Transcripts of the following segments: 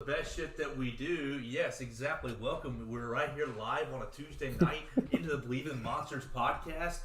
best shit that we do. Yes, exactly. Welcome. We're right here live on a Tuesday night into the Believe in Monsters podcast.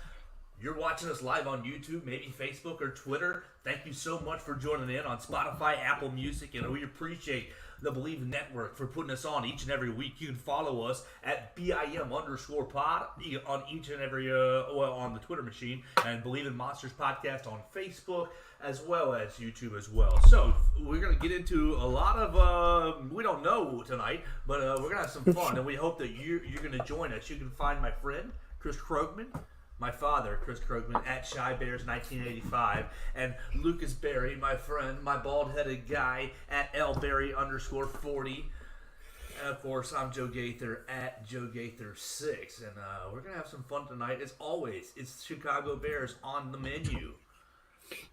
You're watching us live on YouTube, maybe Facebook or Twitter. Thank you so much for joining in on Spotify, Apple Music, and we appreciate the Believe Network for putting us on each and every week. You can follow us at BIM_pod on each and every, on the Twitter machine, and Believe in Monsters podcast on Facebook, as well as YouTube as well. So we're going to get into a lot of, we don't know tonight, but we're going to have some fun, and we hope that you're going to join us. You can find my friend, Chris Krogman, my father, Chris Krogman, at Shy Bears 1985, and Lucas Berry, my friend, my bald-headed guy, at LBerry_40. And of course, I'm Joe Gaither at Joe Gaither6, and we're gonna have some fun tonight. As always, it's Chicago Bears on the menu.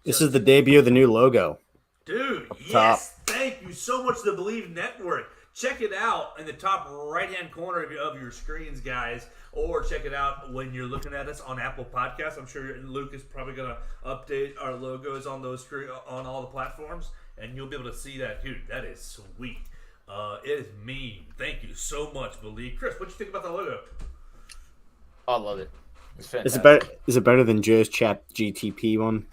This is the debut of the new logo. Dude, yes, thank you so much to the Believe Network. Check it out in the top right-hand corner of your screens, guys, or check it out when you're looking at us on Apple Podcasts. I'm sure Luke is probably going to update our logos on those on all the platforms, and you'll be able to see that. Dude, that is sweet. It is mean. Thank you so much, Believe. Chris, what do you think about the logo? I love it. It's fantastic. Is it better than Joe's Chat GTP one?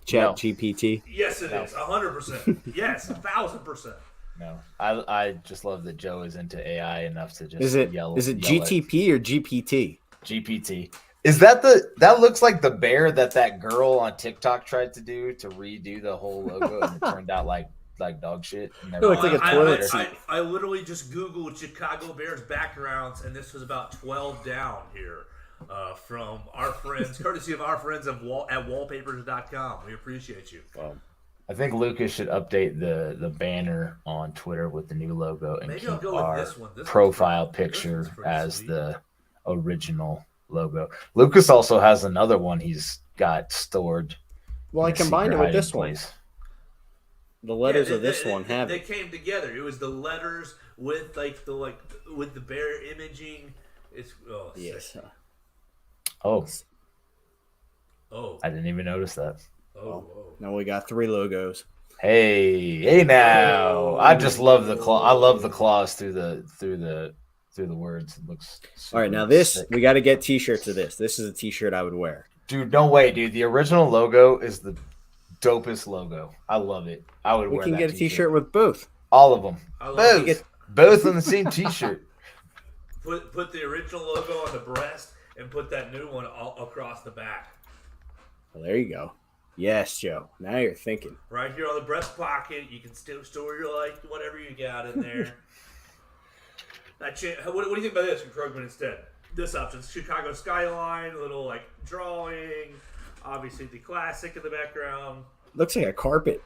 Chat GPT? Yes, it is. 100%. Yes, 1,000%. No, I just love that Joe is into AI enough to just yell. Is it GTP or GPT? GPT. Is that looks like the bear that girl on TikTok tried to do to redo the whole logo, and it turned out like dog shit. It looks like a toilet seat. I literally just Googled Chicago Bears backgrounds, and this was about 12 down here from our friends, courtesy of our friends at wallpapers.com. We appreciate you. Wow. I think Lucas should update the banner on Twitter with the new logo and maybe keep our this profile picture as sweet. The original logo. Lucas also has another one he's got stored. Well, I combined it with this one. The letters of this one have they came together. It was the letters with with the bear imaging. It's yes. Oh, I didn't even notice that. Oh. Now we got 3 logos. Hey now! I just love the claw. I love the claws through the words. It looks all right. Now this sick. We got to get T-shirts of this. This is a T-shirt I would wear. Dude, no way, dude. The original logo is the dopest logo. I love it. I would wear that. We can get a T-shirt with both. All of them. Both on the same T-shirt. Put the original logo on the breast and put that new one all across the back. Well, there you go. Yes, Joe. Now you're thinking. Right here on the breast pocket, you can still store your whatever you got in there. What do you think about this from Krogman instead? This option, Chicago skyline, a little drawing, obviously the classic in the background. Looks like a carpet.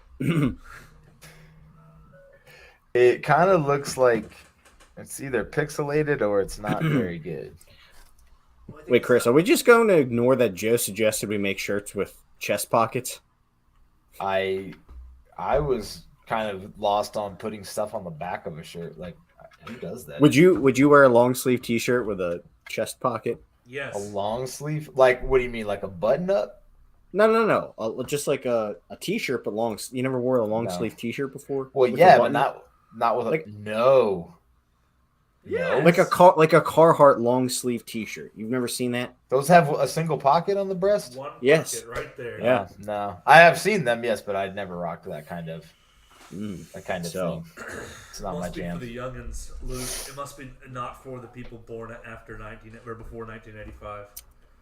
It kind of looks like it's either pixelated or it's not very good. Wait, Chris, are we just going to ignore that Joe suggested we make shirts with chest pockets? I was kind of lost on putting stuff on the back of a shirt. Like, who does that? Would you wear a long sleeve T-shirt with a chest pocket? Yes. A long sleeve? Like, what do you mean? Like a button up? No. Just like a T-shirt, but long. You never wore a long sleeve T-shirt before? Well, yeah, but not with no. Yeah, like a Carhartt long sleeve T-shirt. You've never seen that? Those have a single pocket on the breast. One yes, pocket right there. Yeah, no, I have seen them. Yes, but I'd never rocked that kind of thing. It's not my jam. For the youngins, Luke, it must be not for the people born after before 1985.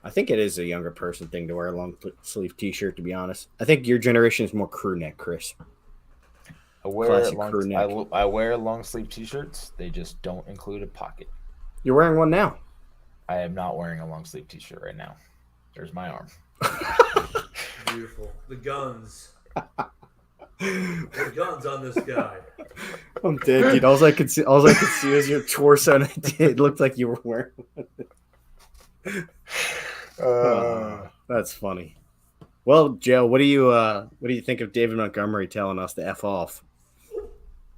I think it is a younger person thing to wear a long sleeve T-shirt. To be honest, I think your generation is more crew neck, Chris. I wear long sleeve T-shirts. They just don't include a pocket. You're wearing one now. I am not wearing a long sleeve T-shirt right now. There's my arm. Beautiful. The guns. The guns on this guy. I'm dead, dude. All I could see was your torso, and it looked like you were wearing one. That's funny. Well, Joe, what do you think of David Montgomery telling us to F off?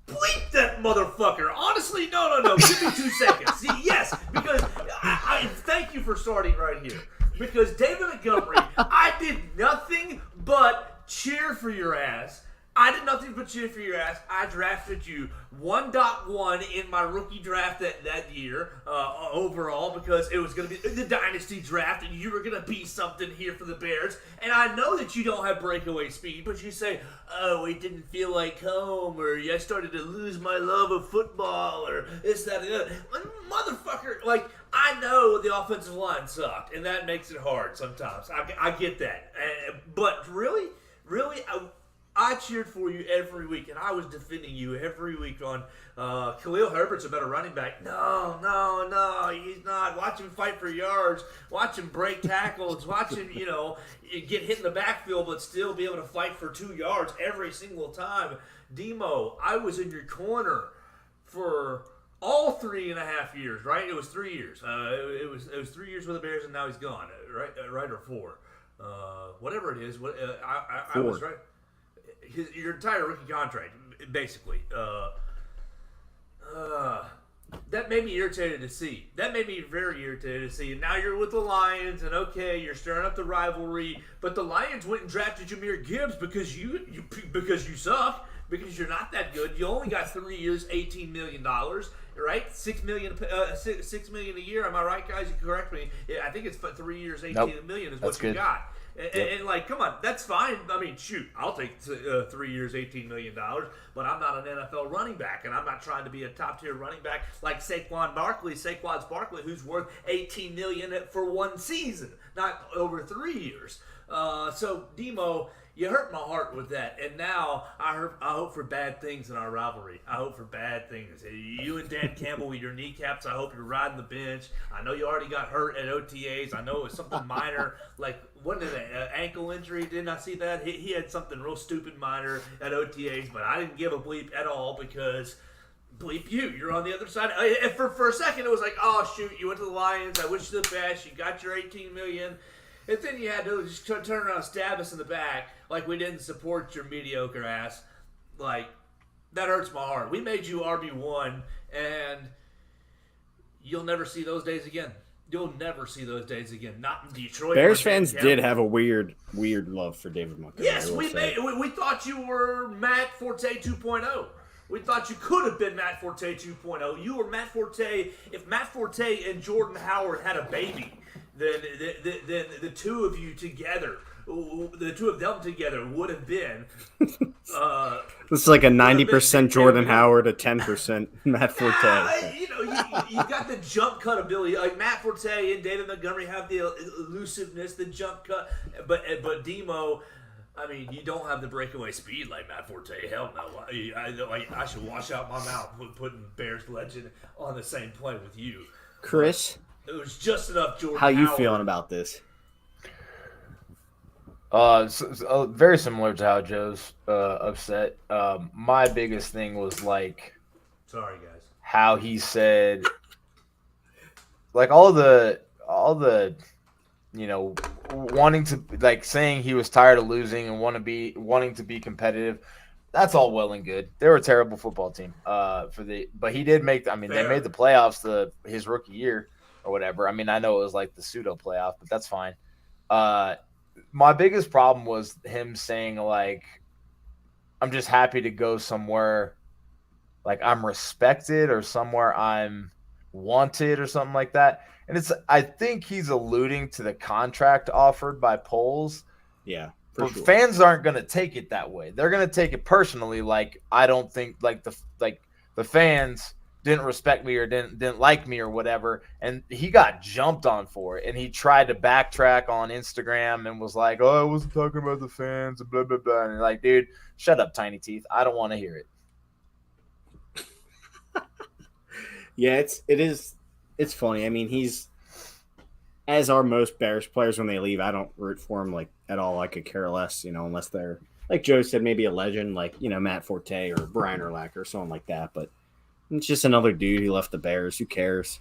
Bleep that motherfucker. Honestly, no. Give me 2 seconds. See, yes, because I thank you for starting right here. Because David Montgomery, I did nothing but cheer for your ass I did nothing but cheer for your ass. I drafted you 1.1 in my rookie draft that year overall because it was going to be the dynasty draft and you were going to be something here for the Bears. And I know that you don't have breakaway speed, but you say, oh, it didn't feel like home, or I started to lose my love of football, or this, that, and the other. Motherfucker, like, I know the offensive line sucked, and that makes it hard sometimes. I get that. But really, I cheered for you every week, and I was defending you every week on Khalil Herbert's a better running back. No, he's not. Watch him fight for yards. Watch him break tackles. Watch him, get hit in the backfield, but still be able to fight for 2 yards every single time. Demo, I was in your corner for all 3.5 years, right? It was 3 years. It was 3 years with the Bears, and now he's gone, right, or 4. Whatever it is. I was right. Your entire rookie contract, basically. That made me irritated to see. That made me very irritated to see. And now you're with the Lions, and okay, you're stirring up the rivalry. But the Lions went and drafted Jahmyr Gibbs because you suck. Because you're not that good. You only got 3 years, $18 million, right? $6 million a year. Am I right, guys? You correct me. Yeah, I think it's 3 years, $18 million is what you got. And like, come on, that's fine. I mean, shoot, I'll take 3 years, $18 million, but I'm not an NFL running back, and I'm not trying to be a top-tier running back like Saquon Barkley, who's worth $18 million for 1 season, not over 3 years. So, Demo, you hurt my heart with that, and now I hope for bad things in our rivalry. I hope for bad things. You and Dan Campbell with your kneecaps, I hope you're riding the bench. I know you already got hurt at OTAs. I know it was something minor, like, what is it, ankle injury? Didn't I see that? He had something real stupid minor at OTAs, but I didn't give a bleep at all because bleep you. You're on the other side. And for a second, it was like, oh, shoot, you went to the Lions. I wish you the best. You got your $18 million. And then you had to just turn around and stab us in the back like we didn't support your mediocre ass. Like, that hurts my heart. We made you RB1, and you'll never see those days again. You'll never see those days again. Not in Detroit. Bears fans did have a weird love for David Montgomery. Yes, we thought you were Matt Forte 2.0. We thought you could have been Matt Forte 2.0. You were Matt Forte. If Matt Forte and Jordan Howard had a baby, then the two of you together, the two of them together would have been. This is like a 90% Jordan Howard, a 10% Matt Forte. You got the jump cut ability. Like Matt Forte and David Montgomery have the elusiveness, the jump cut, but Demo, I mean, you don't have the breakaway speed like Matt Forte. Hell no. I should wash out my mouth putting Bears legend on the same plane with you, Chris. It was just enough Jordan How you Howard. feeling about this? Very similar to how Joe's upset. My biggest thing was like, sorry guys, how he said, like all the wanting to, like, saying he was tired of losing and wanting to be competitive. That's all well and good. They were a terrible football team. But he did make. I mean, they made the playoffs his rookie year or whatever. I mean, I know it was like the pseudo playoff, but that's fine. My biggest problem was him saying, like, I'm just happy to go somewhere, like I'm respected or somewhere I'm wanted or something like that. And I think he's alluding to the contract offered by Poles. Yeah. But sure. Fans aren't going to take it that way. They're going to take it personally. Like, I don't think the fans didn't respect me or didn't like me or whatever. And he got jumped on for it. And he tried to backtrack on Instagram and was like, oh, I wasn't talking about the fans and blah, blah, blah. And like, dude, shut up, Tiny Teeth. I don't want to hear it. Yeah, it's funny. I mean, he's, as are most Bears players when they leave, I don't root for him like at all. I could care less, unless they're, like Joe said, maybe a legend like, Matt Forte or Brian Urlacher or someone like that. But it's just another dude who left the Bears. Who cares?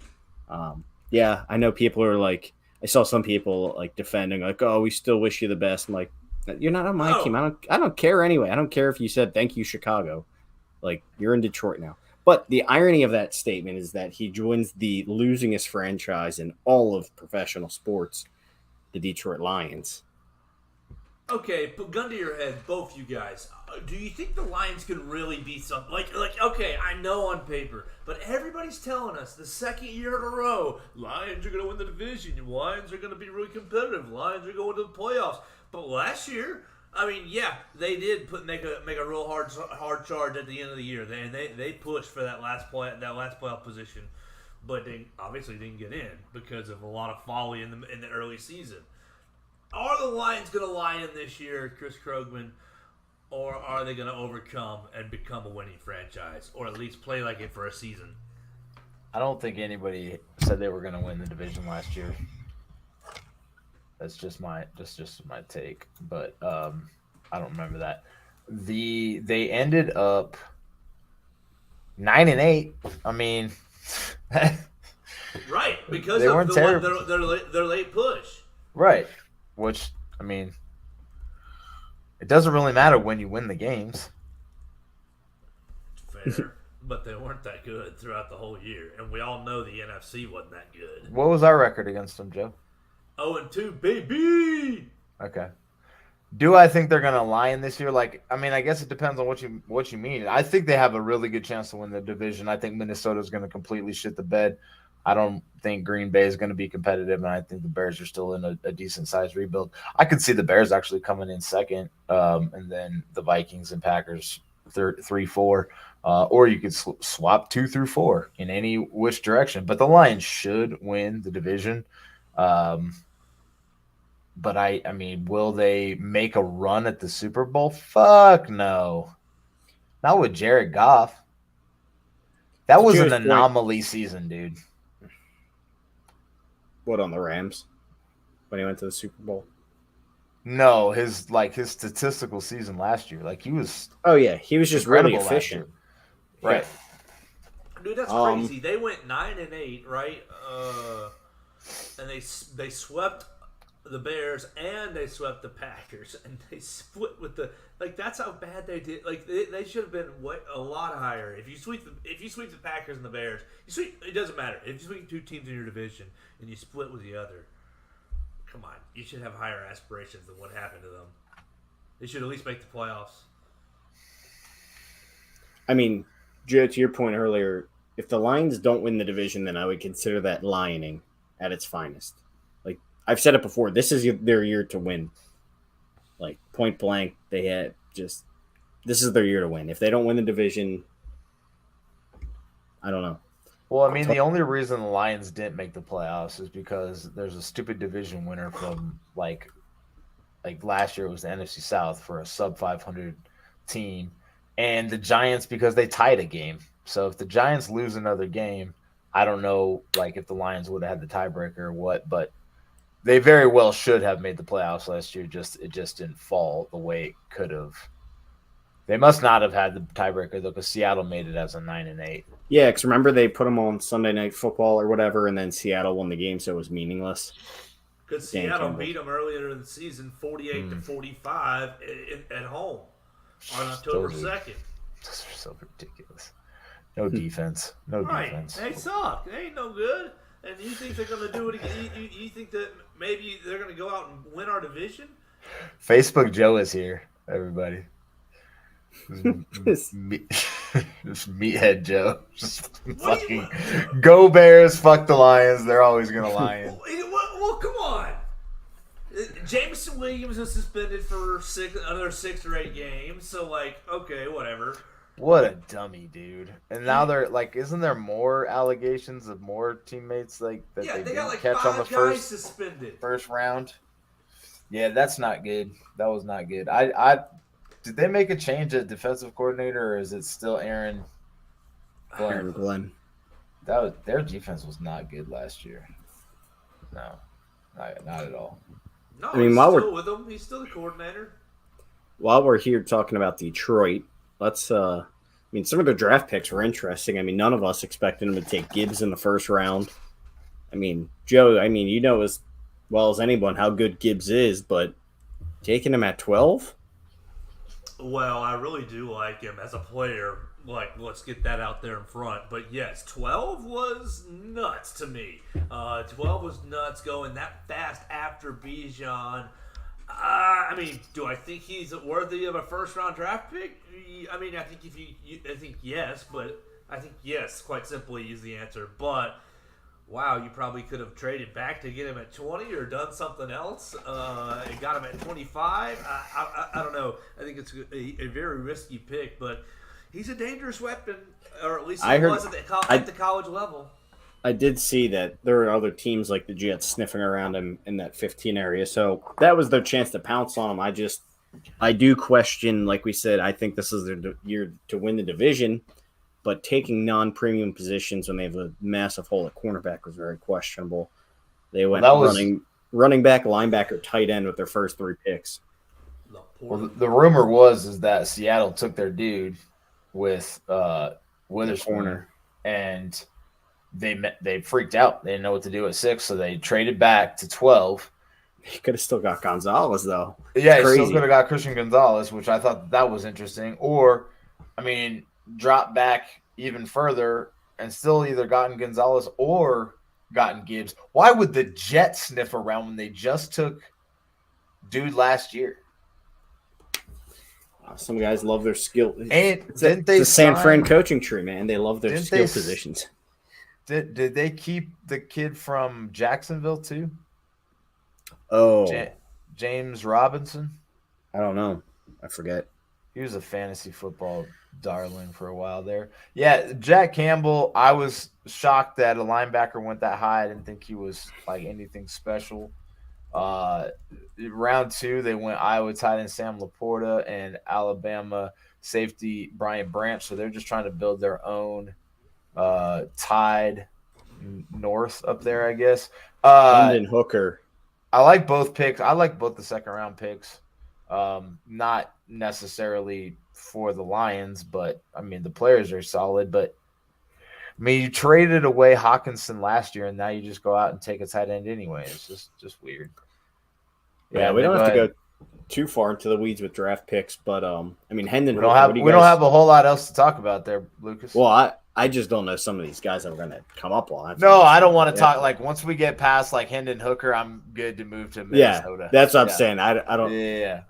Yeah, I know people are like, I saw some people like defending, like, oh, we still wish you the best. I'm like, you're not on my team. I don't care anyway. I don't care if you said thank you, Chicago. Like, you're in Detroit now. But the irony of that statement is that he joins the losingest franchise in all of professional sports, the Detroit Lions. Okay, put gun to your head, both you guys. Do you think the Lions can really be something like? Okay, I know on paper, but everybody's telling us the second year in a row, Lions are going to win the division. Lions are going to be really competitive. Lions are going to the playoffs. But last year, I mean, yeah, they did make a real hard charge at the end of the year. They pushed for that last playoff position, but they obviously didn't get in because of a lot of folly in the early season. Are the Lions going to lie in this year, Chris Krogman, or are they going to overcome and become a winning franchise, or at least play like it for a season? I don't think anybody said they were going to win the division last year. That's just my take, but I don't remember that. They ended up 9-8. I mean, right, because they of weren't terrible. Their late push. Right. Which, I mean, it doesn't really matter when you win the games. Fair. But they weren't that good throughout the whole year. And we all know the NFC wasn't that good. What was our record against them, Joe? 0-2, baby! Okay. Do I think they're going to lie in this year? I mean, I guess it depends on what you mean. I think they have a really good chance to win the division. I think Minnesota's going to completely shit the bed. I don't think Green Bay is going to be competitive, and I think the Bears are still in a decent-sized rebuild. I could see the Bears actually coming in second, and then the Vikings and Packers 3-4, or you could swap 2 through 4 in any which direction. But the Lions should win the division. But I mean, will they make a run at the Super Bowl? Fuck no. Not with Jared Goff. That was an anomaly season, dude. What, on the Rams when he went to the Super Bowl? No, his statistical season last year, he was. Oh yeah, he was just really efficient. Right. Yeah. Dude, that's crazy. They went 9-8, right? And they swept the Bears and they swept the Packers, and they split with the that's how bad they did. They should have been a lot higher. If you sweep the Packers and the Bears, it doesn't matter. If you sweep 2 teams in your division and you split with the other, come on, you should have higher aspirations than what happened to them. They should at least make the playoffs. I mean, Joe, to your point earlier, if the Lions don't win the division, then I would consider that lioning at its finest. I've said it before. This is their year to win. Point blank, this is their year to win. If they don't win the division, I don't know. Well, I mean, the only reason the Lions didn't make the playoffs is because there's a stupid division winner from last year it was the NFC South for a sub 500 team, and the Giants because they tied a game. So if the Giants lose another game, I don't know if the Lions would have had the tiebreaker or what, but they very well should have made the playoffs last year. It just didn't fall the way it could have. They must not have had the tiebreaker though, because Seattle made it as a 9-8. Yeah, because remember they put them on Sunday Night Football or whatever, and then Seattle won the game, so it was meaningless. Because Seattle beat them earlier in the season, 48-45 at home on October 2nd. Those are so ridiculous. No defense. No defense. They suck. They ain't no good. And you think they're going to do it again? You think that maybe they're going to go out and win our division? Facebook Joe is here, everybody. This meathead Joe. Just fucking go Bears, fuck the Lions. They're always going to Lion. Well, come on. Jameson Williams is suspended for another 6 or 8 games. So, okay, whatever. What a dummy, dude. And now they're isn't there more allegations of more teammates that they didn't catch on the first round? Yeah, that's not good. That was not good. Did they make a change at defensive coordinator, or is it still Aaron Glenn? Aaron Glenn. Their defense was not good last year. No, not at all. No, I mean, he's still with them. He's still the coordinator. While we're here talking about Detroit, let's some of their draft picks were interesting. I mean, none of us expected them to take Gibbs in the first round. I mean, Joe, you know as well as anyone how good Gibbs is, but taking him at 12? Well, I really do like him as a player. Let's get that out there in front. But yes, 12 was nuts to me. 12 was nuts going that fast after Bijan. I mean, do I think he's worthy of a first-round draft pick? I mean, I think I think yes, but I think yes, quite simply, is the answer. But wow, you probably could have traded back to get him at 20 or done something else and got him at 25. I don't know. I think it's a very risky pick, but he's a dangerous weapon, or at least he was at the college level. I did see that there were other teams like the Jets sniffing around him in that 15 area, so that was their chance to pounce on him. I do question, like we said, I think this is their year to win the division, but taking non-premium positions when they have a massive hole at cornerback was very questionable. They went running back, linebacker, tight end with their first 3 picks. Well, the rumor is that Seattle took their dude with Witherspoon, and they freaked out. They didn't know what to do at 6, so they traded back to 12. He could have still got Gonzalez, though. Yeah, he still could have got Christian Gonzalez, which I thought that was interesting. Or, I mean, drop back even further and still either gotten Gonzalez or gotten Gibbs. Why would the Jets sniff around when they just took dude last year? Some guys love their skill. And the San Fran coaching tree, man. They love their skill positions. Did they keep the kid from Jacksonville too? Oh, James Robinson? I don't know. I forget. He was a fantasy football darling for a while there. Yeah, Jack Campbell, I was shocked that a linebacker went that high. I didn't think he was like anything special. Round 2, they went Iowa tight end Sam Laporta and Alabama safety Brian Branch. So they're just trying to build their own Tide North up there, I guess. Hendon Hooker. I like both picks. I like both the second-round picks. Not necessarily for the Lions, but, I mean, the players are solid. But, I mean, you traded away Hawkinson last year, and now you just go out and take a tight end anyway. It's just weird. Yeah, we don't have to go too far into the weeds with draft picks, but, I mean, Hendon Hooker. We don't have a whole lot else to talk about there, Lucas. Well, I just don't know some of these guys that are going to come up on. No, I don't want to talk. Like, once we get past, like, Hendon Hooker, I'm good to move to Minnesota. Yeah, that's what I'm saying. I don't. Yeah.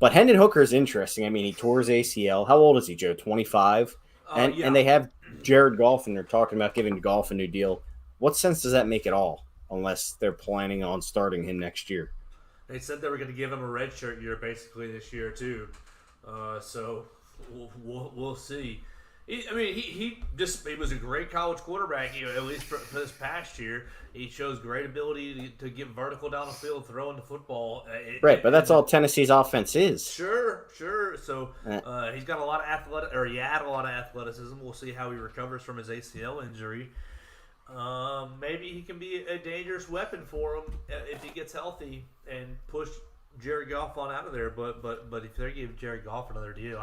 But Hendon Hooker is interesting. I mean, he tore his ACL. How old is he, Joe? 25? And they have Jared Goff, and they're talking about giving Goff a new deal. What sense does that make at all, unless they're planning on starting him next year? They said they were going to give him a redshirt year basically this year, too. So we'll see. He was a great college quarterback, at least for this past year. He shows great ability to get vertical down the field, throwing the football. Right, but that's all Tennessee's offense is. Sure. So he's got a lot of he had a lot of athleticism. We'll see how he recovers from his ACL injury. Maybe he can be a dangerous weapon for him if he gets healthy and push Jared Goff on out of there. But if they give Jared Goff another deal,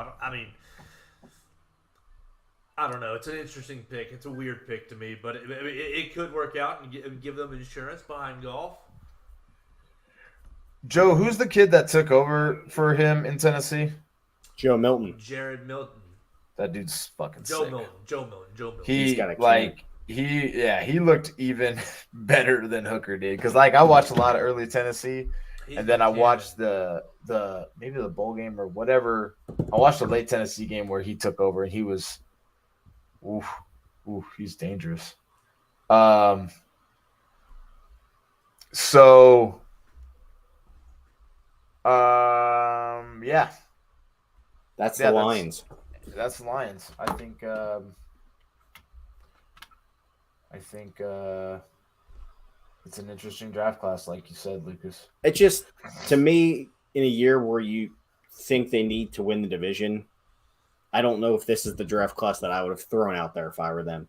I don't know. It's an interesting pick. It's a weird pick to me, but it could work out and give them insurance behind Goff. Joe, who's the kid that took over for him in Tennessee? Joe Milton. Jared Milton. That dude's fucking Joe sick. Milton. He's got he looked even better than Hooker did. Because, like, I watched a lot of early Tennessee, and then I watched the maybe the bowl game or whatever. I watched the late Tennessee game where he took over, and he was he's dangerous. Yeah. That's the Lions. That's the Lions. I think it's an interesting draft class, like you said, Lucas. It just, to me, in a year where you think they need to win the division, I don't know if this is the draft class that I would have thrown out there if I were them.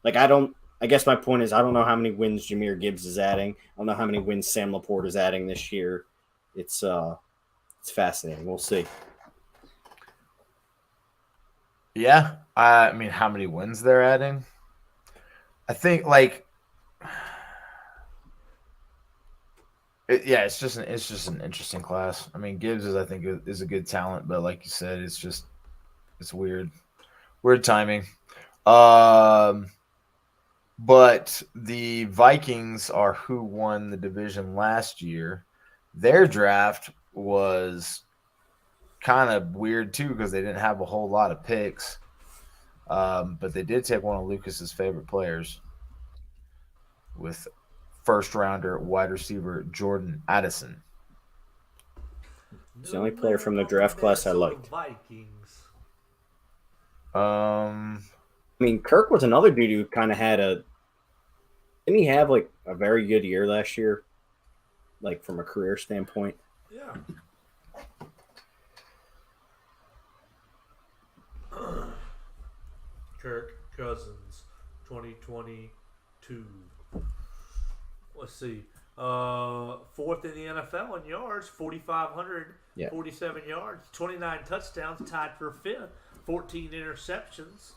Like, I guess my point is I don't know how many wins Jahmyr Gibbs is adding. I don't know how many wins Sam Laporta is adding this year. It's fascinating. We'll see. Yeah. I mean, how many wins they're adding? I think, like, it's just an interesting class. I mean, Gibbs I think is a good talent, but like you said, it's weird timing. But the Vikings are who won the division last year. Their draft was kind of weird too because they didn't have a whole lot of picks. But they did take one of Lucas's favorite players with first rounder wide receiver Jordan Addison. He's the only player from the draft class I liked. Vikings. I mean, Kirk was another dude who kind of had a. Didn't he have like a very good year last year, like from a career standpoint? Yeah. Kirk Cousins, 2022. Let's see. Fourth in the NFL in yards, 4,547 yards, 29 touchdowns, tied for fifth, 14 interceptions.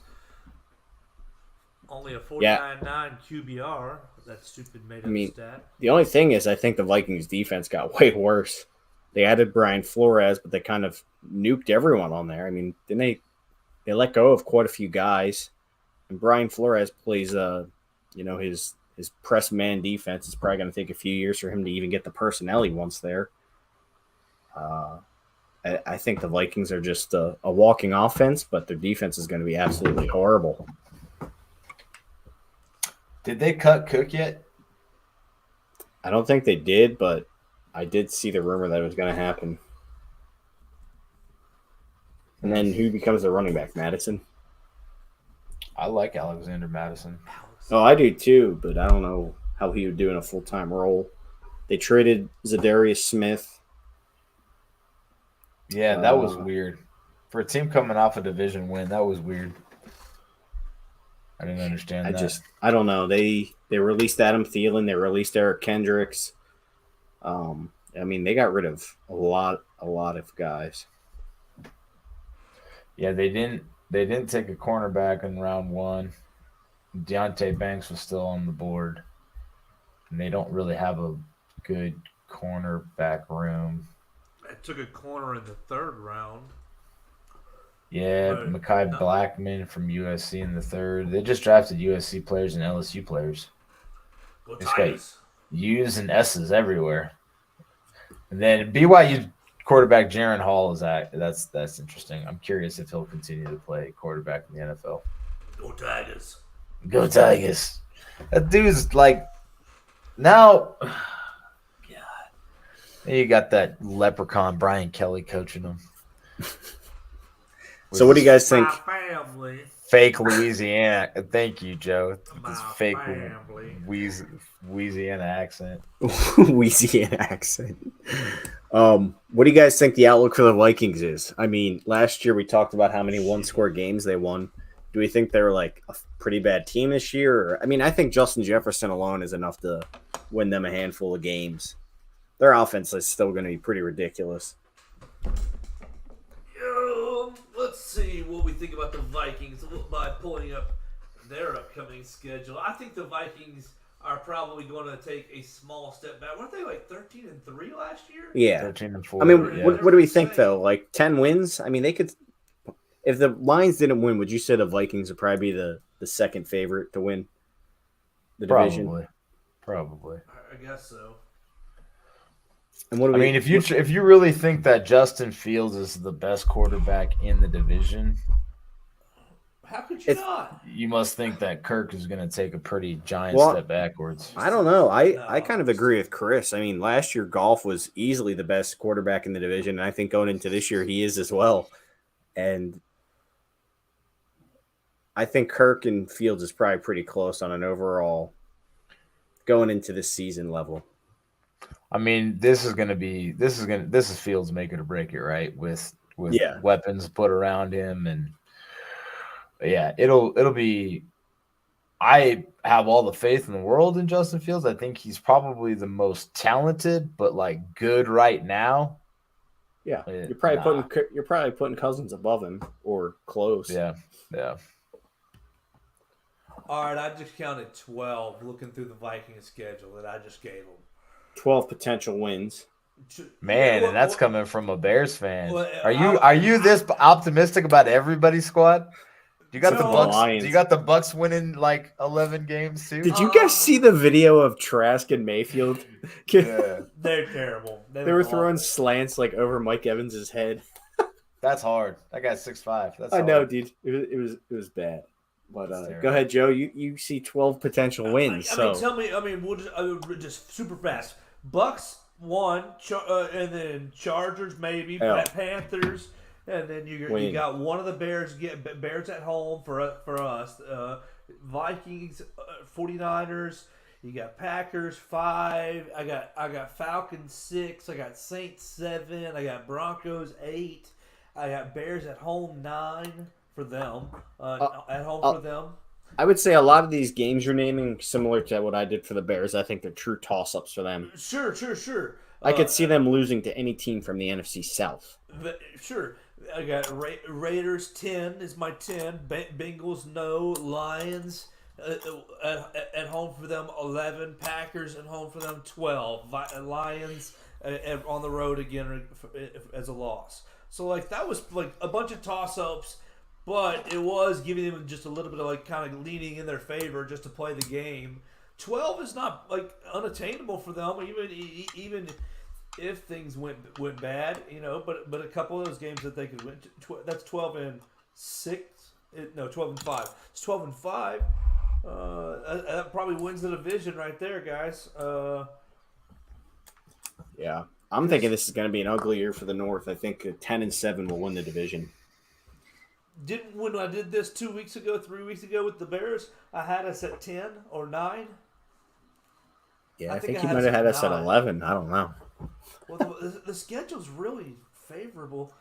Only a 49.9 QBR. That stupid made-up stat. The only thing is, I think the Vikings defense got way worse. They added Brian Flores, but they kind of nuked everyone on there. I mean, didn't they let go of quite a few guys, and Brian Flores plays, his press man defense. It's probably going to take a few years for him to even get the personnel he wants there. I think the Vikings are just a walking offense, but their defense is going to be absolutely horrible. Did they cut Cook yet? I don't think they did, but I did see the rumor that it was going to happen. And then who becomes the running back? Madison? I like Alexander Madison. Oh, I do too, but I don't know how he would do in a full-time role. They traded Zadarius Smith. Yeah, that was weird. For a team coming off a division win, that was weird. I didn't understand that. I don't know. They released Adam Thielen. They released Eric Kendricks. They got rid of a lot of guys. Yeah, they didn't take a cornerback in round one. Deontay Banks was still on the board. And they don't really have a good cornerback room. I took a corner in the third round. Yeah, Mekhi Blackman from USC in the third. They just drafted USC players and LSU players. Go Just Tigers. got U's and S's everywhere. And then BYU quarterback Jaron Hall is that's interesting. I'm curious if he'll continue to play quarterback in the NFL. Go Tigers. Go Tigers. That dude's like now. God, you got that leprechaun Brian Kelly coaching him. So what do you guys think? Family. Fake Louisiana. Thank you, Joe. This My fake family. Louisiana accent. Louisiana accent. What do you guys think the outlook for the Vikings is? I mean, last year we talked about how many one-score games they won. Do we think they're like a pretty bad team this year? I think Justin Jefferson alone is enough to win them a handful of games. Their offense is still going to be pretty ridiculous. Let's see what we think about the Vikings by pulling up their upcoming schedule. I think the Vikings are probably going to take a small step back. Weren't they like 13-3 last year? Yeah. 13-4. I mean, yeah. what do we think though? Like 10 wins? I mean, they could. If the Lions didn't win, would you say the Vikings would probably be the second favorite to win the division? Probably. I guess so. And what do we, if you really think that Justin Fields is the best quarterback in the division, how could you not? You must think that Kirk is going to take a pretty giant step backwards. I don't know. I kind of agree with Chris. I mean, last year Goff was easily the best quarterback in the division, and I think going into this year he is as well. And I think Kirk and Fields is probably pretty close on an overall going into this season level. I mean, this is Fields make it or break it, right? With weapons put around him, and it'll be. I have all the faith in the world in Justin Fields. I think he's probably the most talented, but like good right now. Yeah, you're probably putting Cousins above him or close. Yeah. All right, I just counted 12 looking through the Vikings schedule that I just gave them. 12 potential wins. Man, and that's coming from a Bears fan. Are you this optimistic about everybody's squad? You got the Except for Bucks. Lions. You got the Bucks winning like 11 games too. Did you guys see the video of Trask and Mayfield? Yeah, They're terrible. They were look throwing awful. slants like over Mike Evans's head. that's hard. That guy's 6'5". That's I hard. know, dude. It was bad. But That's terrible. go ahead, Joe. You see 12 potential wins. Tell me. We'll just super fast. Bucks 1, and then Chargers maybe, Yeah. Panthers, and then you got one of the Bears. Get Bears at home for us. Vikings, 49ers. You got Packers 5. I got Falcons 6. I got Saints 7. I got Broncos 8. I got Bears at home 9 for them. At home for them. I would say a lot of these games you're naming, similar to what I did for the Bears, I think they're true toss-ups for them. Sure. I could see them losing to any team from the NFC South. Sure. I got Raiders 10 is my 10. Bengals no. Lions at home for them 11. Packers at home for them 12. Lions on the road again as a loss. So like that was like a bunch of toss-ups, but it was giving them just a little bit of like kind of leaning in their favor just to play the game. 12 is not like unattainable for them, even if things went bad, But a couple of those games that they could win, that's 12-6. 12-5. It's 12-5. That probably wins the division right there, guys. Yeah. I'm thinking this is going to be an ugly year for the North. I think 10-7 will win the division. When I did this 3 weeks ago with the Bears, I had us at 10 or 9. Yeah, I think you might have had us at 11. I don't know. Well, the schedule's really favorable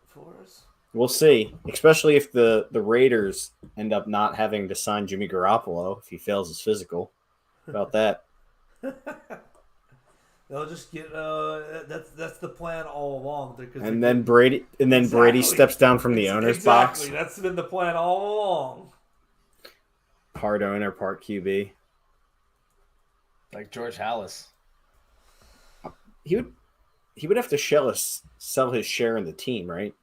for us. We'll see, especially if the Raiders end up not having to sign Jimmy Garoppolo if he fails his physical. About that. They'll just get that's the plan all along. And then Brady steps down from the owner's box. Exactly, that's been the plan all along. Part owner, part QB. Like George Halas. He would have to sell his share in the team, right?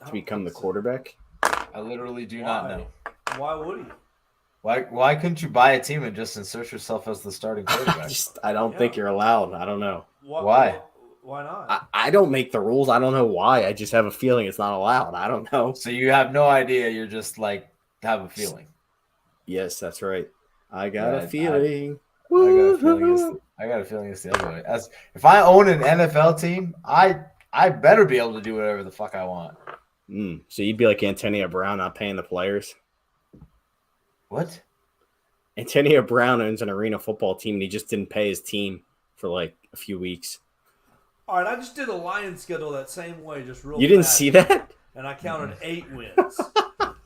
To become the quarterback. I literally do not know. Why would he? Why couldn't you buy a team and just insert yourself as the starting quarterback? I don't think you're allowed. I don't know. Why? Why not? I don't make the rules. I don't know why. I just have a feeling it's not allowed. I don't know. So you have no idea. You're just like have a feeling. Yes, that's right. I got a feeling. I got a feeling it's the other way. If I own an NFL team, I better be able to do whatever the fuck I want. So you'd be like Antonio Brown, not paying the players? What? Antonio Brown owns an arena football team, and he just didn't pay his team for like a few weeks. All right, I just did a Lions schedule that same way, just real. You didn't fast, see that? and I counted 8 wins.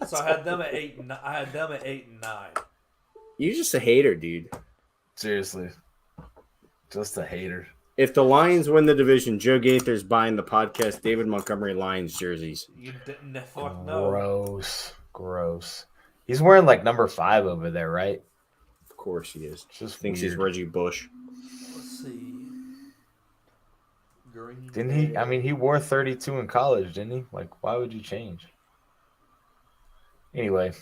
So I had them at 8 and 9. You're just a hater, dude. Seriously, just a hater. If the Lions win the division, Joe Gaither's buying the podcast David Montgomery Lions jerseys. You didn't fuck no. Gross. He's wearing like number 5 over there, right? Of course he is. Just thinks weird. he's Reggie Bush. Let's see. Green Didn't he? I mean, he wore 32 in college, didn't he? Like, why would you change? Anyway,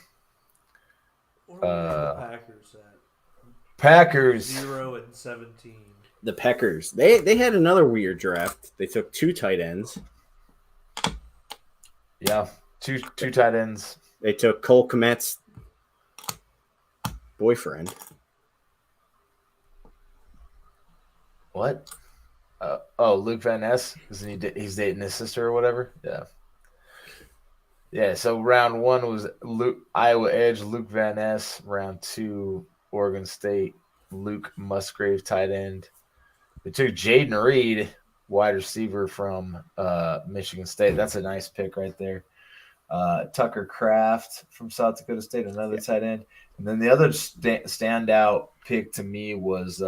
Where are the Packers at? Packers 0-17. The Packers. They had another weird draft. They took 2 tight ends. Yeah, two tight ends. They took Cole Kmet's boyfriend. What? Luke Van Ness. Isn't he's dating his sister or whatever? Yeah. Yeah, so round 1 was Iowa Edge, Luke Van Ness. Round 2, Oregon State, Luke Musgrave, tight end. They took Jaden Reed, wide receiver from Michigan State. That's a nice pick right there. Tucker Kraft from South Dakota State, another tight end. And then the other standout pick to me was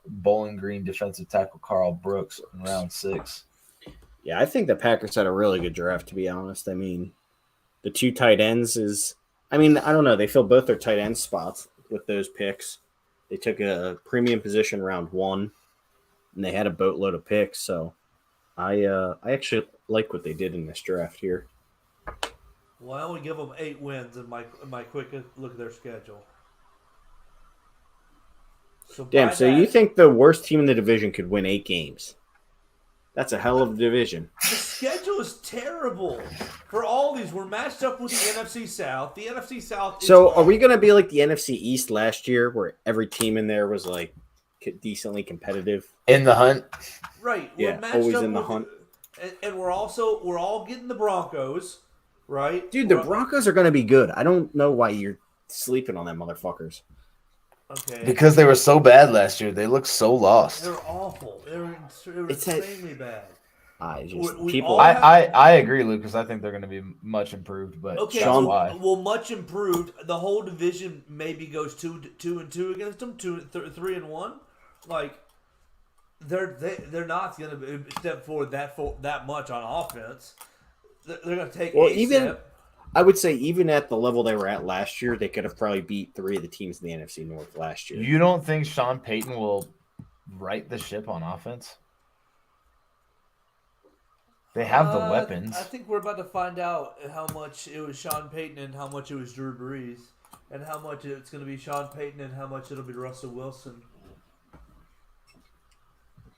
Bowling Green defensive tackle Carl Brooks in round 6. Yeah, I think the Packers had a really good draft, to be honest. I mean, the 2 tight ends I don't know. They filled both their tight end spots with those picks. They took a premium position round 1, and they had a boatload of picks. So I actually like what they did in this draft here. Well, I only give them 8 wins in my quick look at their schedule. So Damn, so you think the worst team in the division could win 8 games? That's a hell of a division. the schedule is terrible for all these? We're matched up with the NFC South. The NFC South. So are we going to be like the NFC East last year, where every team in there was like decently competitive? In the hunt. Right. Yeah, we're matched always up in the with- hunt. And we're all getting the Broncos, right? Dude, the Broncos are going to be good. I don't know why you're sleeping on them motherfuckers. Okay. Because they were so bad last year. They looked so lost. They're awful. They're It's a- extremely bad. I just We people. all- I agree, Lucas. I think they're going to be much improved, but Okay, that's Sean- why. well, much improved. The whole division maybe goes 2-2 against them, 3-1. Like they're not going to step forward that much on offense. They're going to take Well, a even- step. I would say even at the level they were at last year, they could have probably beat 3 of the teams in the NFC North last year. You don't think Sean Payton will right the ship on offense? They have the weapons. I think we're about to find out how much it was Sean Payton and how much it was Drew Brees, and how much it's going to be Sean Payton and how much it'll be Russell Wilson.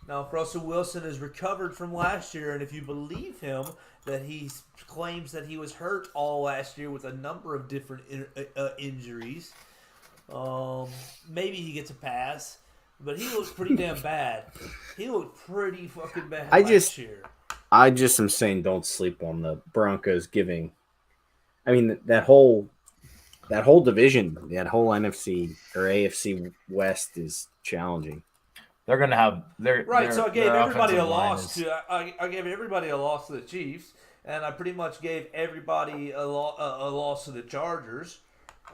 Now, if Russell Wilson is recovered from last year, and if you believe him that he claims that he was hurt all last year with a number of different injuries, maybe he gets a pass. But he looked pretty damn bad. He looked pretty fucking bad last year. I just am saying don't sleep on the Broncos giving. I mean that whole division, that whole NFC or AFC West is challenging. They're going to have Right, so I gave everybody a offensive line loss is- to I gave everybody a loss to the Chiefs, and I pretty much gave everybody a loss to the Chargers.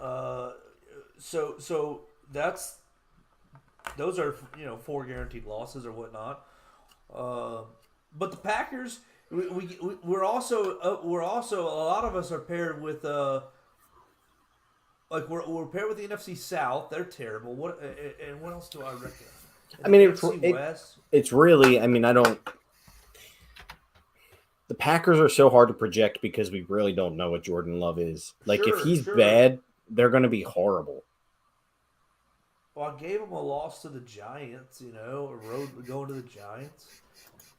So those are 4 guaranteed losses or whatnot. But the Packers, we're also a lot of us are paired with we're paired with the NFC South. They're terrible. What else do I reckon? I mean, NFC West. it's really. I mean, I don't. The Packers are so hard to project because we really don't know what Jordan Love is. Like, if he's Sure. bad, they're going to be horrible. Well, I gave them a loss to the Giants. A road going to the Giants.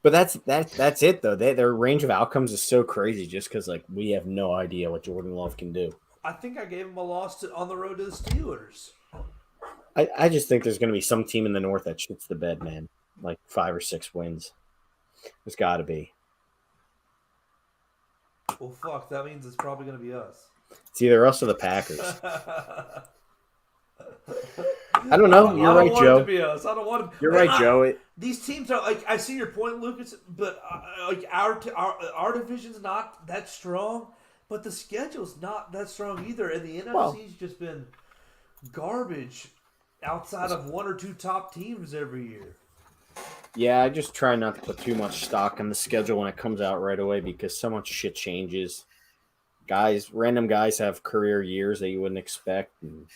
But that's it though. Their range of outcomes is so crazy just because like we have no idea what Jordan Love can do. I think I gave them a loss on the road to the Steelers. I just think there's going to be some team in the North that shits the bed, man. Like 5 or 6 wins. There's got to be. Well, fuck. That means it's probably going to be us. It's either us or the Packers. I don't know. You're right, I don't want it Joe. to be us. I don't want it. You're right, Joe. These teams are like. I see your point, Lucas. But like our division's not that strong, but the schedule's not that strong either, and the NFC's just been garbage outside of 1 or 2 top teams every year. Yeah, I just try not to put too much stock in the schedule when it comes out right away because so much shit changes. Random guys have career years that you wouldn't expect and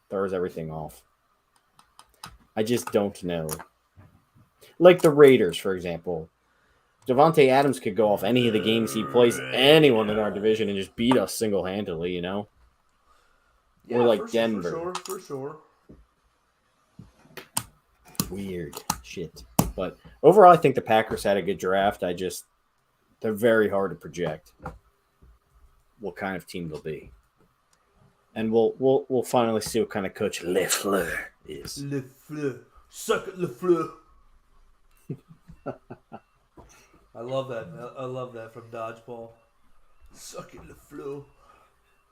throws everything off. I just don't know. Like the Raiders, for example. Devontae Adams could go off any of the games he plays, anyone in our division, and just beat us single-handedly, Yeah, Or like for sure, Denver. for sure. Weird shit. But overall, I think the Packers had a good draft. They're very hard to project what kind of team they'll be. And we'll finally see what kind of coach LeFleur is. LeFleur. Suck it, LeFleur. I love that. I love that from Dodgeball. Suck it, LeFleur.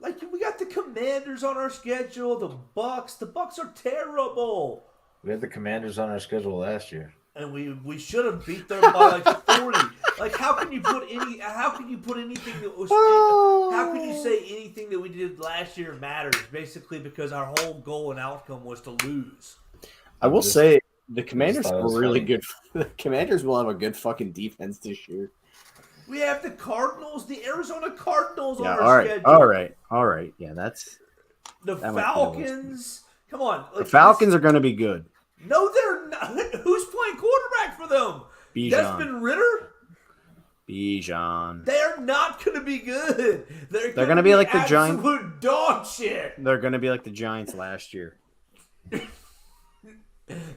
Like, we got the Commanders on our schedule, the Bucks. The Bucks are terrible. We had the Commanders on our schedule last year. And we should have beat them by like 40. Like, how can you put anything that was how can you say anything that we did last year matters basically because our whole goal and outcome was to lose. I will say the Commanders thought it was are really funny. good. The Commanders will have a good fucking defense this year. We have the Cardinals, the Arizona Cardinals Yeah, on our schedule. all right. Yeah, that's The that might be Falcons. Come on. the Falcons are going to be good. No, they're not. Who's playing quarterback for them? Bijan. Desmond Ritter? Bijan. They're not going to be good. They're gonna be like the Giants. absolute dog shit. They're going to be like the Giants last year.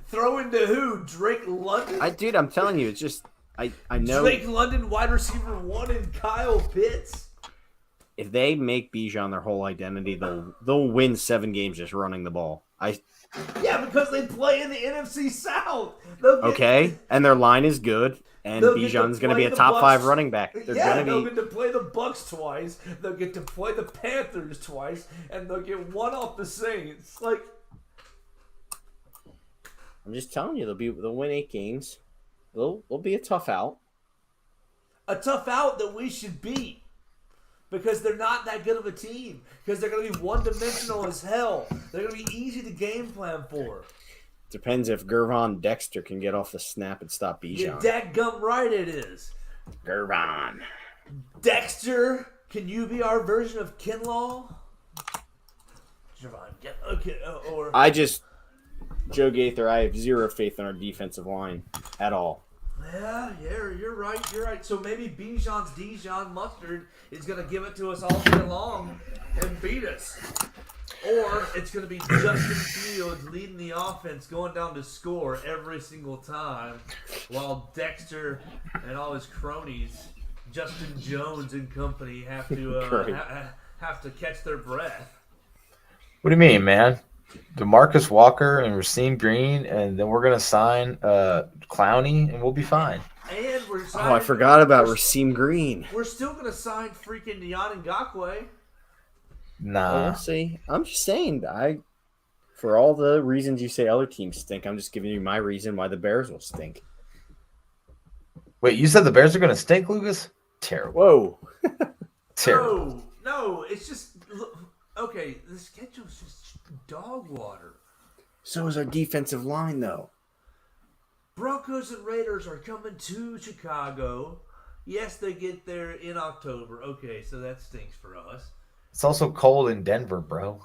Throw into who? Drake London? Dude, I'm telling you, it's just I know Drake London, wide receiver 1, and Kyle Pitts. if they make Bijan their whole identity, they'll win 7 games just running the ball. Yeah, because they play in the NFC South. Okay, and their line is good, and They'll get to Bijan's going to be play a the top Bucs. 5 running back. They're They'll going get to play the Bucks twice. They'll get to play the Panthers twice, and they'll get one off the Saints. Like, I'm just telling you, they'll win 8 games. They'll be a tough out. a tough out that we should beat. Because they're not that good of a team. Because they're going to be one-dimensional as hell. They're going to be easy to game plan for. Depends if Gervon Dexter can get off the snap and stop Bijan. You're dadgum right it is. Gervon. Dexter, can you be our version of Kinlaw? Javon, okay, or Joe Gaither, I have zero faith in our defensive line at all. yeah, you're right. You're right. So maybe Bijan's Dijon Mustard is gonna give it to us all day long and beat us, or it's gonna be Justin Fields leading the offense, going down to score every single time, while Dexter and all his cronies, Justin Jones and company, have to have to catch their breath. What do you mean, man? DeMarcus Walker and Rasheem Green, and then we're gonna sign Clowney, and we'll be fine. And we're signing, Oh, I forgot about Rasheem Green. We're still gonna sign freaking Deon Ngakoue. Nah, We'll see. I'm just saying, for all the reasons you say other teams stink, I'm just giving you my reason why the Bears will stink. wait, you said the Bears are gonna stink, Lucas? Terrible, Whoa. terrible. No, it's just okay. The schedule's just dog water. So is our defensive line, though. Broncos and Raiders are coming to Chicago. Yes, they get there in October. Okay, so that stinks for us. It's also cold in Denver, bro.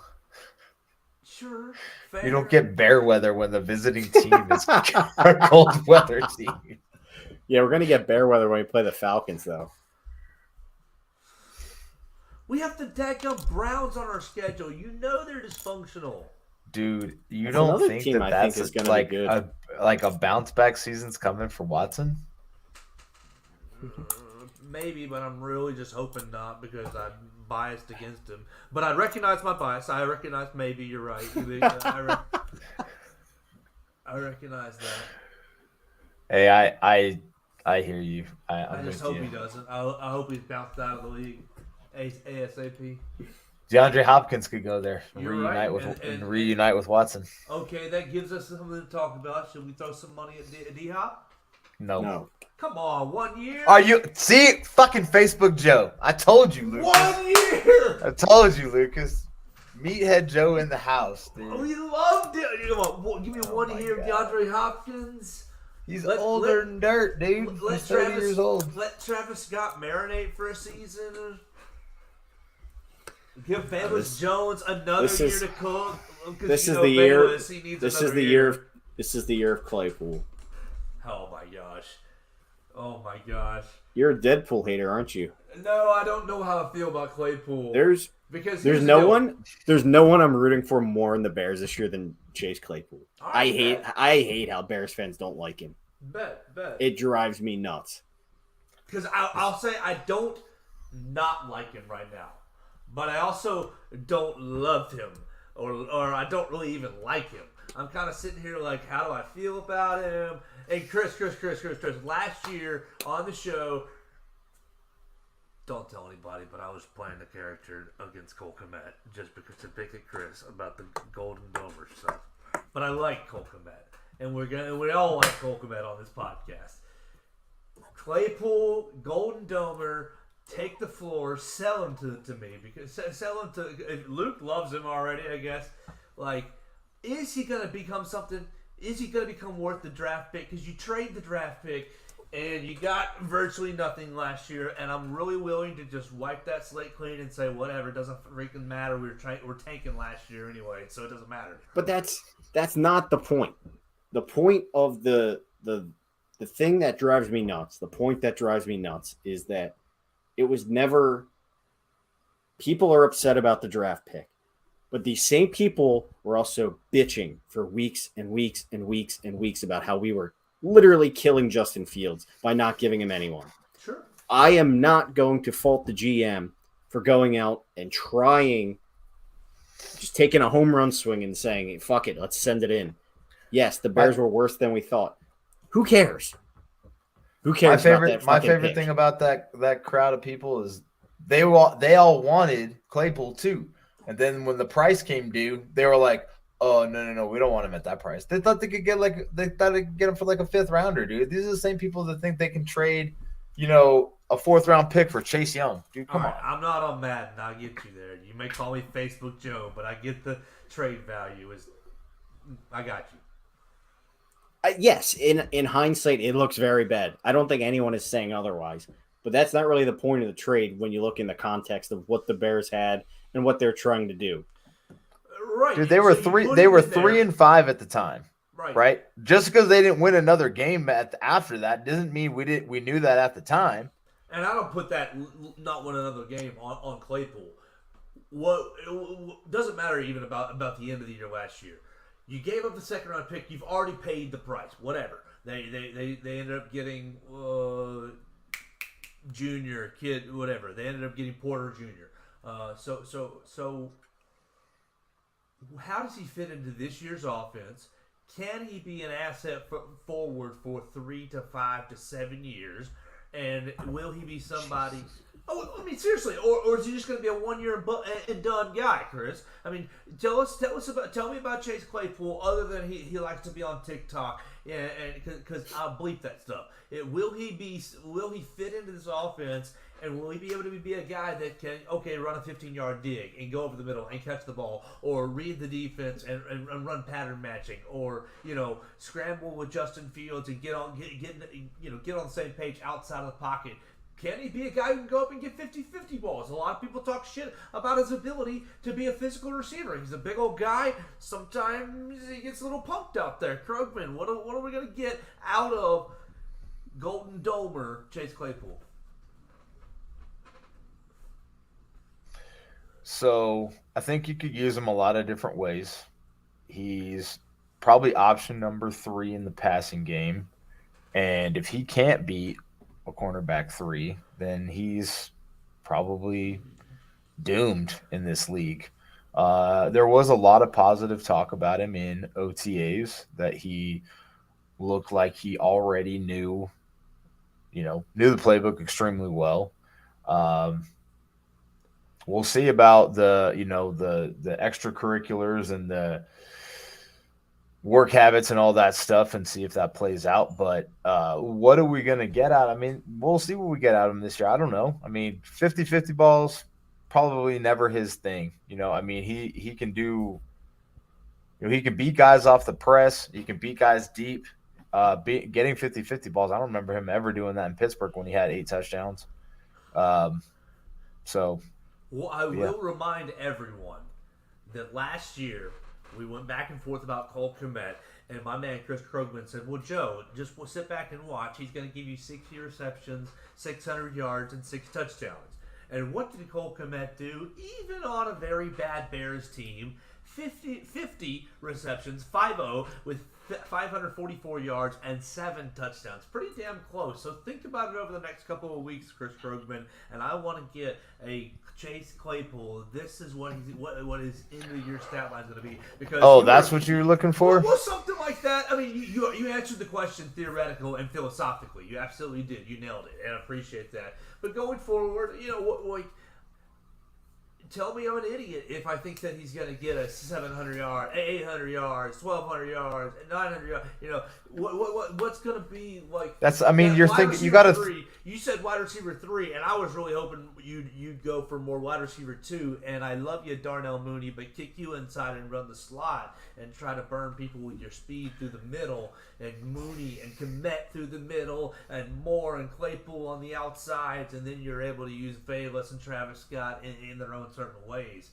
Sure, fair. You don't get bear weather when the visiting team is a cold weather team. Yeah, we're going to get bear weather when we play the Falcons, though. We have the dadgum Browns on our schedule. You know they're dysfunctional. Dude, you That's don't another think team I that's think is gonna like be good. a bounce back season's coming for Watson? Maybe, but I'm really just hoping not because I'm biased against him. But I recognize my bias. I recognize maybe you're right. I recognize that. Hey, I hear you. I'm I just with hope you. he doesn't. I hope he's bounced out of the league ASAP. DeAndre Hopkins could go there and You're reunite right, and reunite with Watson. Okay, that gives us something to talk about. Should we throw some money at D-Hop? No. Come on, 1 year? Are you see fucking Facebook Joe? I told you, Lucas. 1 year! I told you, Lucas. Meathead Joe in the house, dude. We loved it. Come on, give me Oh 1 my year of God. DeAndre Hopkins. He's Let- older let- than dirt, dude. Let He's 30 years old. Let Travis Scott marinate for a season. Give Bayless Jones another this year is- to cook. 'Cause This you is know the year. Bayless, he needs This is another the year. This is the year of Claypool. Oh my gosh. Oh my gosh. You're a Deadpool hater, aren't you? No, I don't know how I feel about Claypool. There's because there's here's no the deal. one there's no one I'm rooting for more in the Bears this year than Chase Claypool. All I right, hate how Bears fans don't like him. Bet. It drives me nuts. Because I'll say I don't not like him right now, but I also don't love him, or I don't really even like him. I'm kind of sitting here like, how do I feel about him? And Chris, last year on the show, don't tell anybody, but I was playing the character against Cole Kmet just because to pick at Chris about the Golden Domer stuff. But I like Cole Kmet, and we all like Cole Kmet on this podcast. Claypool, Golden Domer, take the floor, sell him to me because sell him to Luke loves him already. I guess is he gonna become something? Is he gonna become worth the draft pick? Because you trade the draft pick and you got virtually nothing last year, and I'm really willing to just wipe that slate clean and say whatever, it doesn't freaking matter. We're tanking last year anyway, so it doesn't matter. But that's not the point. The point of the the thing that drives me nuts, the point that drives me nuts is that it was never people are upset about the draft pick, but these same people were also bitching for weeks and weeks and weeks and weeks about how we were literally killing Justin Fields by not giving him anyone. Sure. I am not going to fault the GM for going out and trying, just taking a home run swing and saying, fuck it, let's send it in. Yes, the Bears were worse than we thought. Who cares? Who cares? My favorite thing about that crowd of people is they all wanted Claypool too, and then when the price came due, they were like, "Oh no, we don't want him at that price." They thought they could get him for like a 5th rounder, dude. These are the same people that think they can trade, a 4th round pick for Chase Young, dude. Come on. I'm not on Madden. I'll get you there. You may call me Facebook Joe, but I get the trade value. I got you. Yes, in hindsight, it looks very bad. I don't think anyone is saying otherwise. But that's not really the point of the trade when you look in the context of what the Bears had and what they're trying to do. Right. Dude, they were 3-5 at the time. Right? Just because they didn't win another game after that doesn't mean we knew that at the time. And I don't put that not win another game on Claypool. It doesn't matter even about the end of the year last year. You gave up the 2nd round pick. You've already paid the price. Whatever. They ended up getting Junior, kid, whatever. They ended up getting Porter Jr. So how does he fit into this year's offense? Can he be an asset forward for 3 to 5 to 7 years? And will he be somebody? Oh, I mean, seriously, or is he just going to be a 1 year and done guy, Chris? I mean, tell me about Chase Claypool. Other than he likes to be on TikTok, and because I'll bleep that stuff. Will he fit into this offense, and will he be able to be a guy that can run a 15-yard dig and go over the middle and catch the ball, or read the defense and run pattern matching, or scramble with Justin Fields and get on the same page outside of the pocket? Can he be a guy who can go up and get 50-50 balls? A lot of people talk shit about his ability to be a physical receiver. He's a big old guy. Sometimes he gets a little pumped out there. Krogman, what are we going to get out of Golden Domer Chase Claypool? So I think you could use him a lot of different ways. He's probably option number 3 in the passing game. And if he can't beat a cornerback 3, then he's probably doomed in this league. There was a lot of positive talk about him in OTAs that he looked like he already knew the playbook extremely well. We'll see about the extracurriculars and the work habits and all that stuff and see if that plays out. But what are we going to get out? I mean, we'll see what we get out of him this year. I don't know. I mean, 50-50 balls, probably never his thing. I mean, he can do he can beat guys off the press. He can beat guys deep. Getting 50-50 balls, I don't remember him ever doing that in Pittsburgh when he had 8 touchdowns. Well, I will remind everyone that last year we went back and forth about Cole Kmet, and my man Chris Krogman said, well, Joe, just sit back and watch. He's going to give you 60 receptions, 600 yards, and 6 touchdowns. And what did Cole Kmet do? Even on a very bad Bears team, 50 receptions, 5-0, with 544 yards and 7 touchdowns. Pretty damn close. So think about it over the next couple of weeks, Chris Krogman. And I want to get a Chase Claypool. This is what his end of the year stat line is going to be. Because that's what you're looking for? Well, something like that. I mean, you answered the question theoretical and philosophically. You absolutely did. You nailed it, and I appreciate that. But going forward, tell me I'm an idiot if I think that he's going to get a 700 yards, 800 yards, 1,200 yards, 900 yards. What's going to be like? That's. I mean, you're thinking you got to. You said wide receiver 3, and I was really hoping you'd go for more wide receiver 2. And I love you, Darnell Mooney, but kick you inside and run the slot and try to burn people with your speed through the middle, and Mooney and Kmet through the middle, and Moore and Claypool on the outsides, and then you're able to use Bayless and Travis Scott in their own certain ways.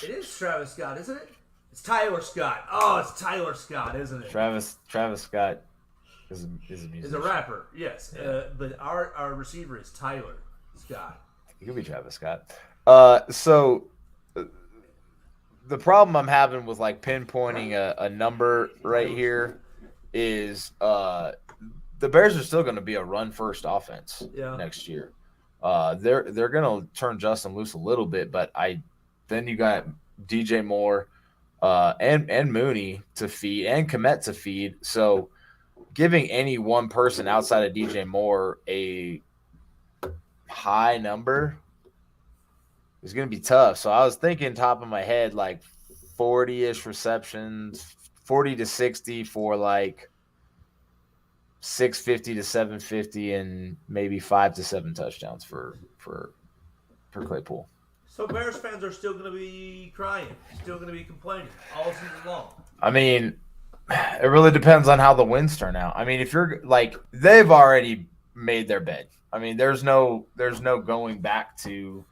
It is Travis Scott, isn't it? It's Tyler Scott. Oh, it's Tyler Scott, isn't it? Travis Scott is a musician. Is a rapper, yes. Yeah. But our receiver is Tyler Scott. He could be Travis Scott. So the problem I'm having with like pinpointing a number right here is the Bears are still going to be a run first offense next year. They're going to turn Justin loose a little bit, but then you got DJ Moore and Mooney to feed and Kmet to feed. So giving any one person outside of DJ Moore a high number is going to be tough. So I was thinking top of my head, like 40-ish receptions, 40 to 60 for like 650 to 750 and maybe 5 to 7 touchdowns for Claypool. So Bears fans are still going to be crying, still going to be complaining all season long. I mean, it really depends on how the wins turn out. I mean, if you're like, they've already made their bed. I mean, there's no going back to,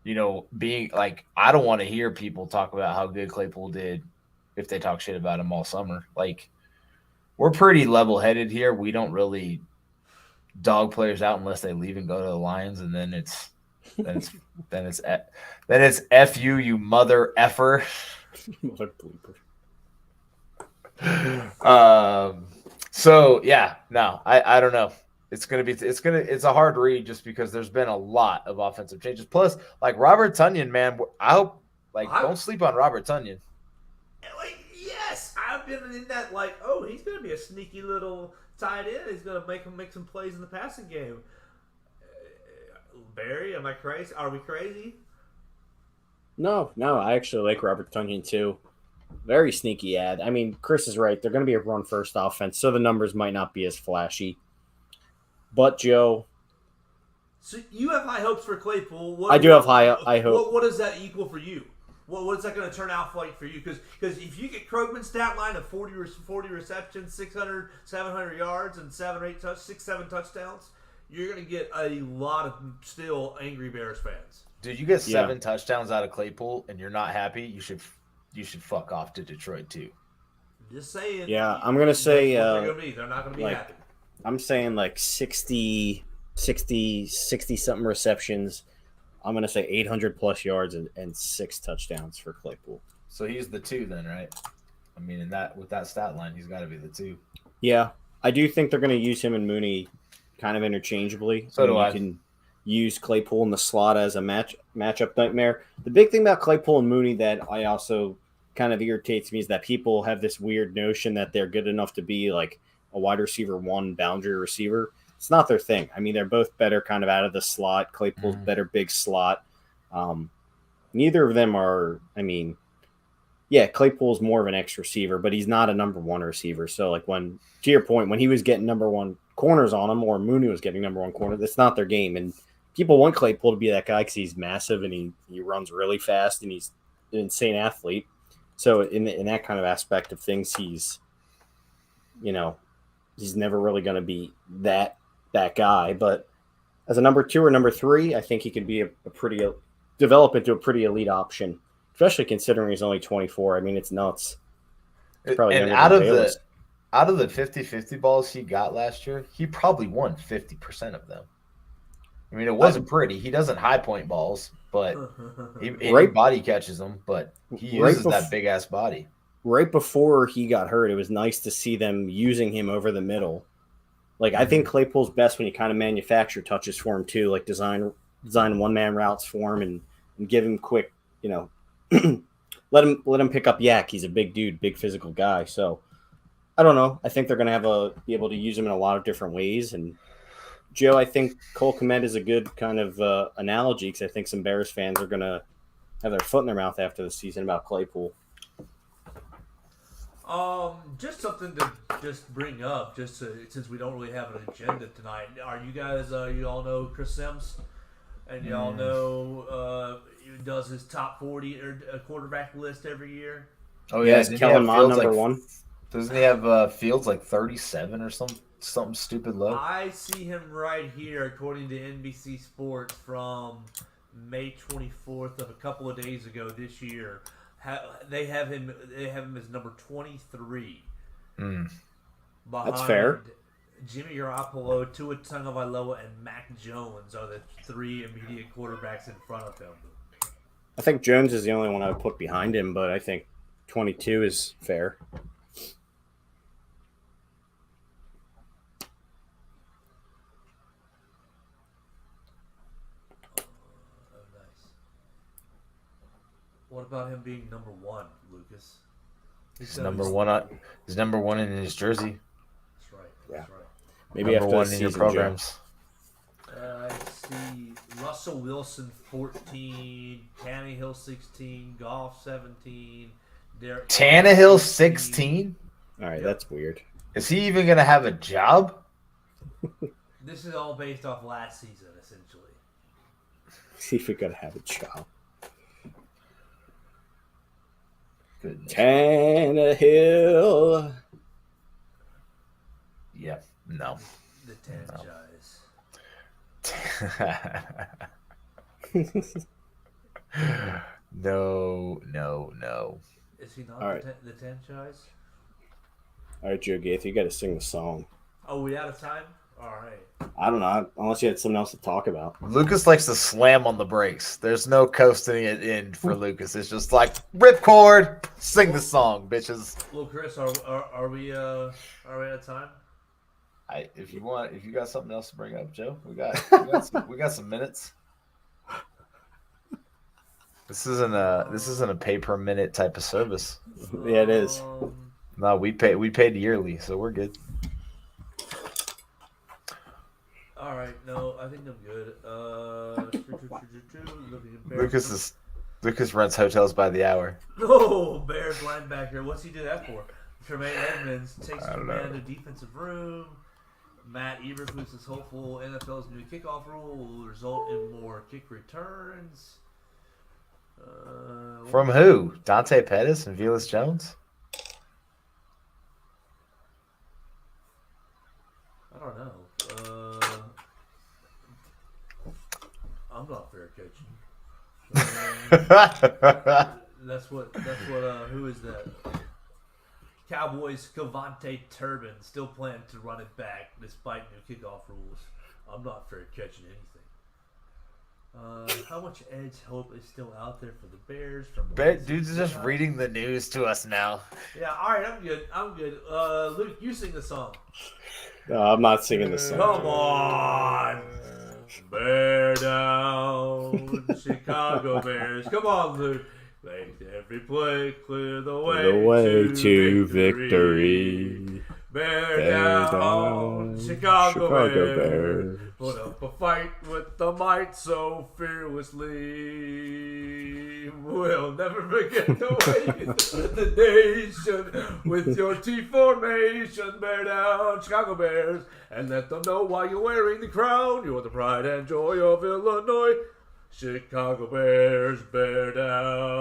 being like, I don't want to hear people talk about how good Claypool did if they talk shit about him all summer. Like, we're pretty level-headed here. We don't really dog players out unless they leave and go to the Lions, and then it's F you, you mother effer. Mother bleeper. So yeah, no, I don't know. It's a hard read just because there's been a lot of offensive changes. Plus, like Robert Tonyan, man, I hope don't sleep on Robert Tonyan. Like, yes, I've been in that like, oh, he's going to be a sneaky little tight end. He's going to make some plays in the passing game. Barry, am I crazy? Are we crazy? No, I actually like Robert Tonyan too. Very sneaky ad. I mean, Chris is right. They're going to be a run-first offense, so the numbers might not be as flashy. But, Joe... So you have high hopes for Claypool. I do have high hope. What does that equal for you? What's that going to turn out like for you? Because if you get Krogman's stat line of 40 receptions, 600, 700 yards, and 7 touchdowns, you're going to get a lot of still angry Bears fans. Dude, you get 7 touchdowns out of Claypool and you're not happy, you should fuck off to Detroit too. Just saying. Yeah, I'm going to say they're not going to be happy. I'm saying like 60 something receptions. I'm going to say 800 plus yards and 6 touchdowns for Claypool. So he's the 2 then, right? I mean, with that stat line, he's got to be the 2. Yeah, I do think they're going to use him and Mooney kind of interchangeably. So do I. You can use Claypool in the slot as a matchup nightmare. The big thing about Claypool and Mooney that I also kind of irritates me is that people have this weird notion that they're good enough to be like a wide receiver 1 boundary receiver. It's not their thing. I mean, they're both better kind of out of the slot. Claypool's better big slot. Neither of them are, I mean, yeah, Claypool's more of an X receiver, but he's not a number 1 receiver. So like to your point, when he was getting number 1 corners on him or Mooney was getting number 1 corner, that's not their game. And people want Claypool to be that guy because he's massive and he runs really fast and he's an insane athlete. So in that kind of aspect of things, he's never really going to be that guy. But as a number 2 or number 3, I think he could be develop into a pretty elite option, especially considering he's only 24. I mean, it's nuts. It's probably and out of the 50-50 balls he got last year, he probably won 50% of them. I mean, it wasn't pretty. He doesn't high point balls, but he body catches them, but he uses that big ass body. Right before he got hurt, it was nice to see them using him over the middle. Like, I think Claypool's best when you kind of manufacture touches for him too, like design one-man routes for him and give him quick, let him pick up yak. He's a big dude, big physical guy. So I don't know. I think they're going to be able to use him in a lot of different ways. And Joe, I think Cole Kmet is a good kind of analogy because I think some Bears fans are going to have their foot in their mouth after the season about Claypool. Just something to just bring up, since we don't really have an agenda tonight. Are you guys? You all know Chris Sims, and you all know he does his top 40 quarterback list every year. Oh yeah, yes, Kellen Mond number 1. Doesn't he have Fields like 37 or something stupid low? I see him right here, according to NBC Sports from May 24th of a couple of days ago this year. They have him as number 23. Mm. That's fair. Jimmy Garoppolo, Tua Tagovailoa, and Mac Jones are the 3 immediate quarterbacks in front of him. I think Jones is the only one I would put behind him, but I think 22 is fair. Oh, nice. What about him being number 1, Lucas? He's number one. He's number 1 in his jersey. That's right. Yeah. That's right. Maybe Number after 1 the in your season, programs. I see Russell Wilson 14, Tannehill 16, Goff 17, Derek Tannehill 16. All right, that's weird. Is he even gonna have a job? This is all based off last season, essentially. See if we gotta have a job. Goodness. Tannehill. Yeah. No. The Tangies. No. Is he not All right. the Tangies? All right, Joe Gaith, you got to sing the song. Oh, we out of time? All right. I don't know, unless you had something else to talk about. Lucas likes to slam on the brakes. There's no coasting it in for Lucas. It's just like ripcord, sing the song, bitches. Well, Chris, are we out of time? If you got something else to bring up, Joe, we got some minutes. This isn't a pay per minute type of service. Yeah, it is. No, we paid yearly, so we're good. All right. No, I think I'm good. Lucas rents hotels by the hour. No, Bears linebacker. What's he do that for? Tremaine Edmonds takes I don't command know. of defensive room. Matt Eberflus is hopeful NFL's new kickoff rule will result in more kick returns. From who? Dante Pettis and Velus Jones? I don't know. I'm not fair catching. That's what. Who is that? Cowboys Cavante Turbin still plan to run it back despite new kickoff rules. I'm not fair catching anything. How much edge hope is still out there for the Bears? Dude's just reading the news to us now. Yeah, all right, I'm good. Luke, you sing the song. No, I'm not singing the song. Come on, bear down, Chicago Bears. Come on, Luke. Make every play clear the way, to victory. Bear down, Chicago Bears. Put up a fight with the might so fearlessly. We'll never forget the way you led the nation with your T formation. Bear down, Chicago Bears, and let them know why you're wearing the crown. You're the pride and joy of Illinois. Chicago Bears, bear down.